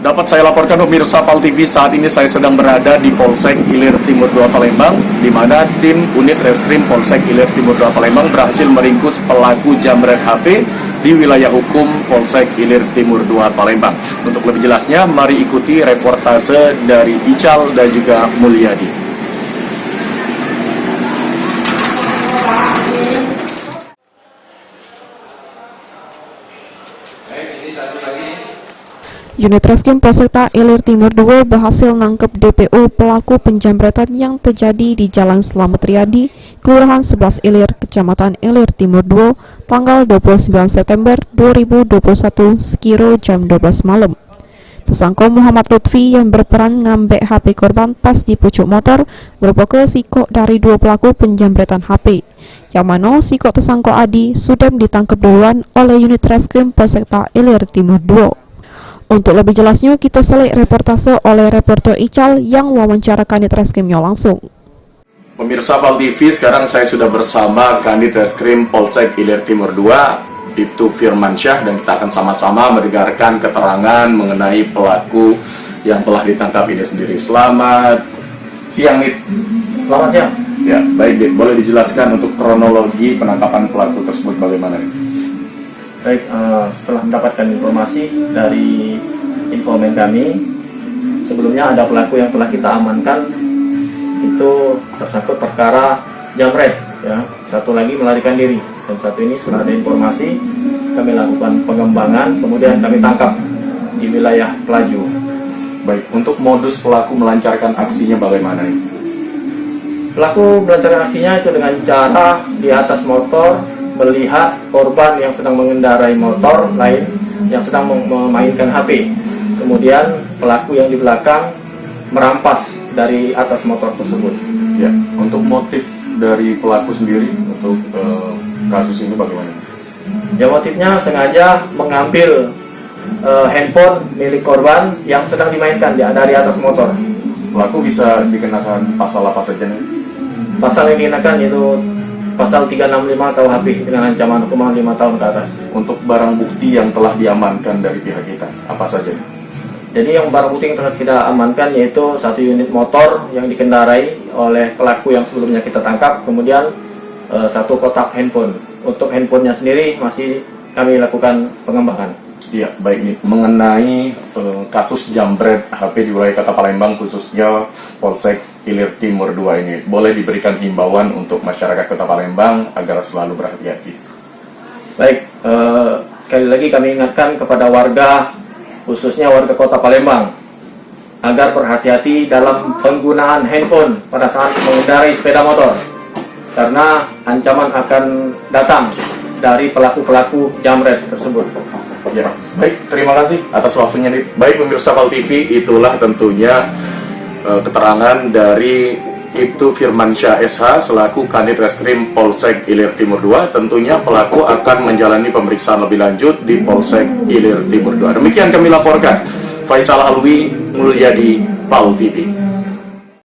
Dapat saya laporkan pemirsa PAL TV, saat ini saya sedang berada di Polsek Ilir Timur 2 Palembang, di mana tim unit reskrim Polsek Ilir Timur 2 Palembang berhasil meringkus pelaku jamret HP di wilayah hukum Polsek Ilir Timur 2 Palembang. Untuk lebih jelasnya, mari ikuti reportase dari Ical dan juga Mulyadi. Unit Reskrim Polsekta Ilir Timur 2 berhasil nangkep DPO pelaku penjamretan yang terjadi di Jalan Slamet Riyadi, Kelurahan 11 Ilir, Kecamatan Ilir Timur 2, tanggal 29 September 2021 sekira jam 12 malam. Tersangka Muhammad Lutfi yang berperan ngambek HP korban pas di pucuk motor merupakan sikok dari dua pelaku penjamretan HP, yang mana sikok tersangka Adi sudah ditangkap duluan oleh unit Reskrim Polsekta Ilir Timur 2. Untuk lebih jelasnya, kita selik reportase oleh reporter Ical yang wawancara Kanit Reskrimnya langsung. Pemirsa PAL TV, sekarang saya sudah bersama Kanit Reskrim Polsek Ilir Timur 2, Ibtu Firmansyah, dan kita akan sama-sama mendengarkan keterangan mengenai pelaku yang telah ditangkap ini sendiri. Selamat siang, Nit. Selamat siang. Ya, baik, Nit. Boleh dijelaskan untuk kronologi penangkapan pelaku tersebut bagaimana, Nit? Baik, setelah mendapatkan informasi dari informan kami, sebelumnya ada pelaku yang telah kita amankan, itu tersangkut perkara jamret, ya. Satu lagi melarikan diri, dan satu ini sudah ada informasi, kami lakukan pengembangan, kemudian kami tangkap di wilayah Pelaju. Baik, untuk modus pelaku melancarkan aksinya bagaimana, nih? Pelaku melancarkan aksinya itu dengan cara di atas motor melihat korban yang sedang mengendarai motor lain yang sedang memainkan HP. Kemudian pelaku yang di belakang merampas dari atas motor tersebut. Ya, untuk motif dari pelaku sendiri untuk kasus ini bagaimana? Ya, motifnya sengaja mengambil handphone milik korban yang sedang dimainkan dari atas motor. Pelaku bisa dikenakan pasal apa saja, nih? Pasal yang dikenakan yaitu Pasal 365 KUHP dengan ancaman hukuman 5 tahun ke atas. Untuk barang bukti yang telah diamankan dari pihak kita, apa saja? Jadi yang barang bukti yang telah kita amankan yaitu satu unit motor yang dikendarai oleh pelaku yang sebelumnya kita tangkap, kemudian satu kotak handphone. Untuk handphonenya sendiri masih kami lakukan pengembangan. Iya, baik, nih. Mengenai kasus jambret HP di wilayah Kota Palembang, khususnya Polsek Ilir Timur 2 ini, boleh diberikan himbauan untuk masyarakat Kota Palembang agar selalu berhati-hati. Baik, sekali lagi kami ingatkan kepada warga, khususnya warga Kota Palembang, agar berhati-hati dalam penggunaan handphone pada saat mengendarai sepeda motor, karena ancaman akan datang dari pelaku-pelaku jamret tersebut. Ya, baik, terima kasih atas waktunya, nih. Baik, pemirsa PAL TV, itulah tentunya keterangan dari Ibtu Firmansyah SH selaku Kanit Reskrim Polsek Ilir Timur 2. Tentunya pelaku akan menjalani pemeriksaan lebih lanjut di Polsek Ilir Timur 2. Demikian kami laporkan. Faisal Alwi, Mulyadi, PAL TV.